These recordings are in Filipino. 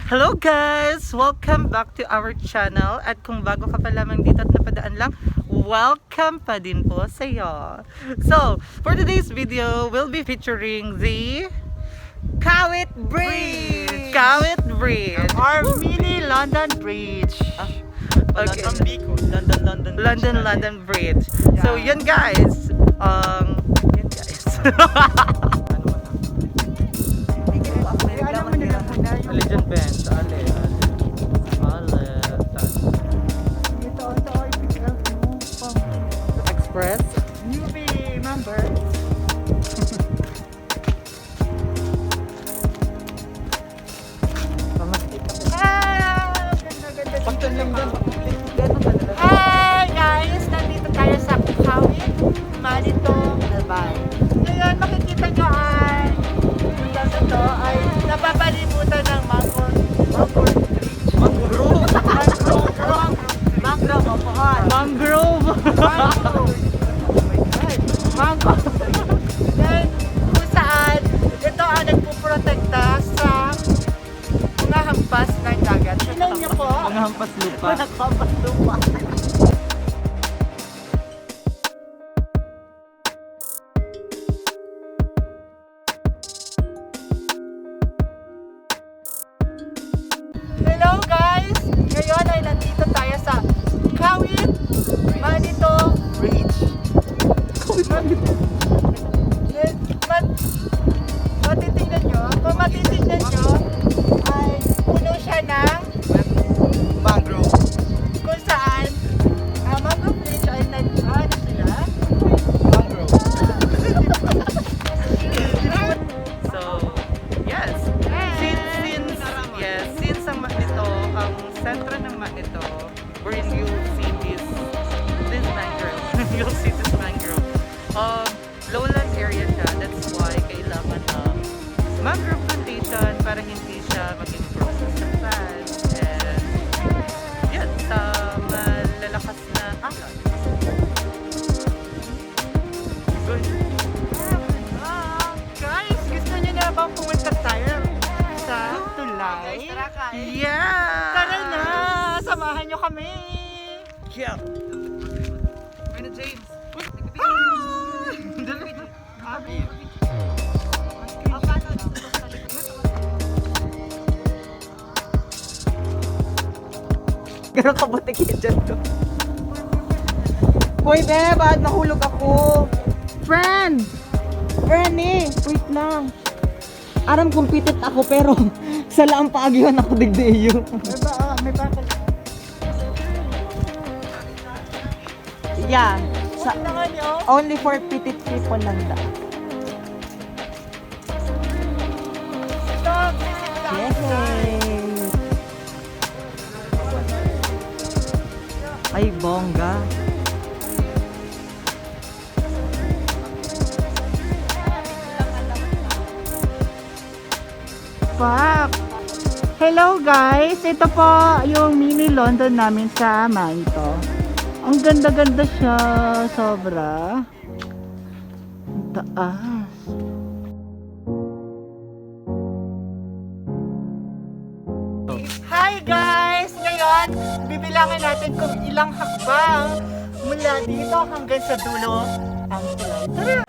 Hello guys! Welcome back to our channel. At kung bago ka pa lamang dito at napadaan lang, welcome pa din po sa'yo. So, for today's video, we'll be featuring the Cawit Bridge! Cawit Bridge! Our mini London Bridge. Okay. From Bicol. London Bridge. So, yun guys. Yun guys. Legend Bench. Ale. Express. Newbie member. Hi guys! Nandito tayo sa Cawit, Manito, Albay. Ngayon makikita nyo ay ito ay napapalibutan ng mangrove. Then, kung saan ito ang nagpuprotekta sa mga hampas ng dagat. Tingnan niyo po. Mga hampas lupa. Mga hampas lupa. Hello guys! Ngayon ay nandito tayo sa Cawit, Manito Bridge. Matitingnan nyo, kung matitingnan nyo, ay puno siya ng mangrove. Kung saan, ang mangrove bridge ay ano sila? Mangrove. So, yes. Since ang Manito, ang sentro ng Manito, wherein you'll see this mangrove. You'll see this mangrove. Lowland area siya. That's why kailangan ng mangrove plantation para hindi siya maging process ng sand. And yan, sa malalakas na alon. Good. Guys, gusto nyo na bang pumunta tayo sa tulay? Yeah! Tara na! Samahan nyo kami! Yeah! Manito James! Ganun kabutik yun dyan to. Hoy, be, bakit nahulog ako? Friend! Friend eh! Wait lang. Aram kumpitit ako pero sa laang paagyon ako digdeyo. May bakal. Yeah. Sa, Naman nyo? only for pitit people lang da. Stop! Visit lang! Yay! Ay, bongga. Fuck! Hello guys! Ito po yung mini London namin sa Manito. Ang ganda-ganda siya. Sobra. Ang taas. Hi guys! Ngayon, bibilangin natin kung ilang hakbang mula dito hanggang sa dulo ang tulay. Tara!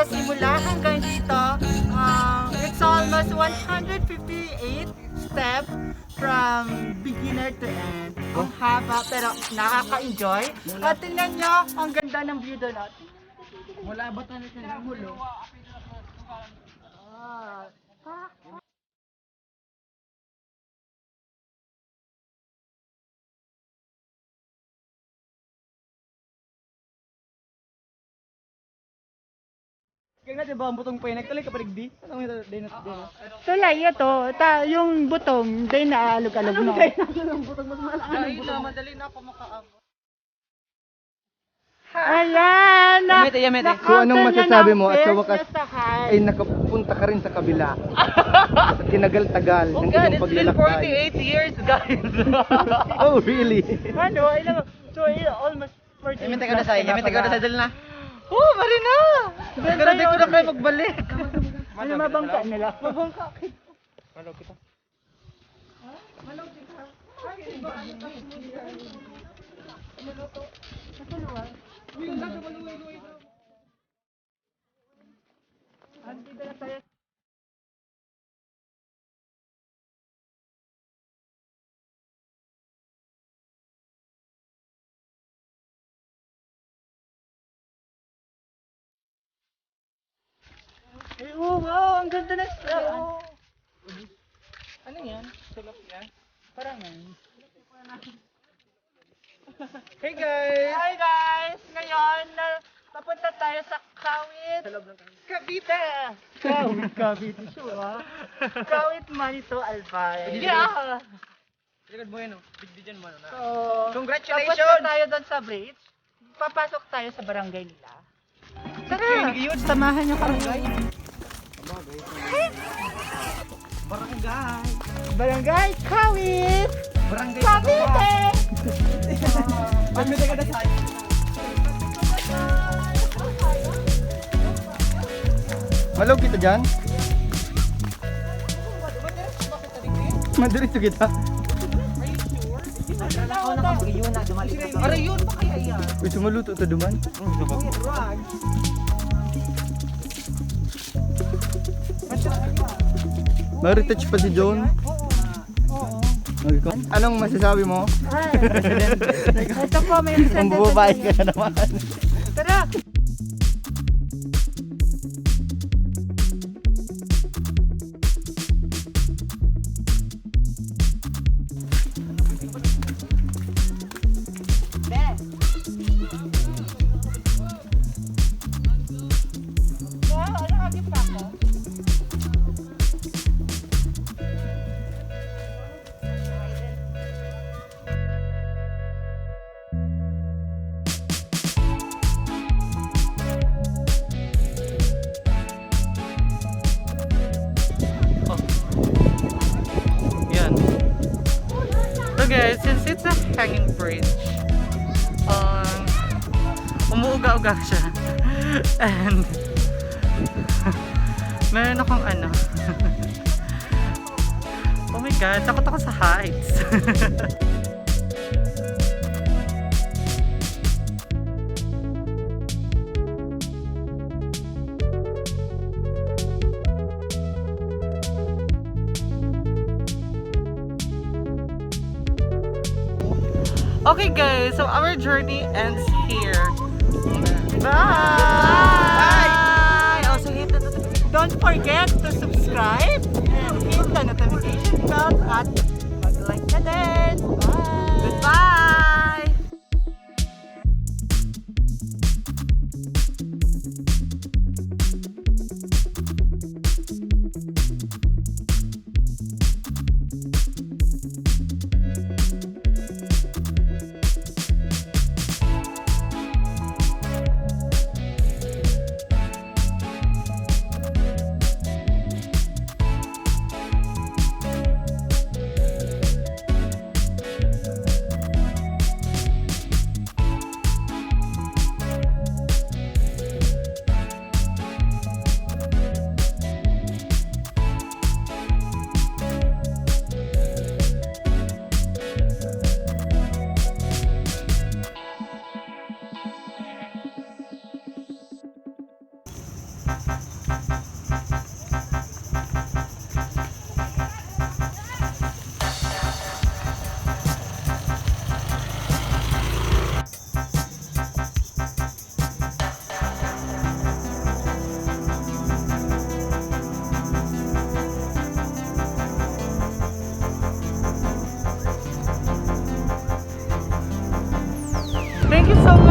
sa simula hanggang dito, it's almost 158 step from beginner to end. Ang haba pero nakaka-enjoy. At tingnan nyo, ang ganda ng view doon. Mula ba tayo sa mulo? Kaya nga diba ang butong pa nagtalay ka paligdi? Ano yung day na? Tulay ito, yung butong, day na alog-alog na. Ang butong mas malaki. Dahil na, madali na ako makaabot. Ayan! Yamete. So, anong masasabi mo at sa wakas ay ay nakapunta ka rin sa kabila? Sa tinagal-tagal ng God, iyong it's been paglalakbay. 48 years, guys. Oh, really? Ano, ilang, so almost 40 Yamete ka na sa dal na. Oh, Marina! Pero di ko na kayo magbalik. Ano mabangka nila? Mabangka. Oh, wow, ang ganda na siya. Ano yan? Sulok yan? Parang Hey guys! Hi guys! Ngayon, papunta tayo sa Kawit. Cavite! Kawit, sure ha? Kawit, Manito, Albay. Yeah! Likod mo yun, bigdi dyan mo na. So, Congratulations! tapos na tayo doon sa bridge. Papasok tayo sa barangay nila. Tara! Samahan niyo kami. Barangay! Barangay Kawit! Barangay! Cavite! Yamete ka na sa Malaw kita dyan? Madiretso kita. Ako nakabriyo na, dumalik na. Para yun, pa kaya yan? Uy, sumaluto ito duman. Maritouch pa si John. Anong masasabi mo? Ito po, may Kung bubabae ka na naman. Tara! Yan. So guys, since it's a hanging bridge, umuuga-uga siya. And meron akong ano. Oh my god, takot ako sa heights. Okay guys, so our journey ends here. Bye! Also hit the notification. Don't forget to subscribe and hit the notification bell at mag-like na din. Bye! Goodbye! so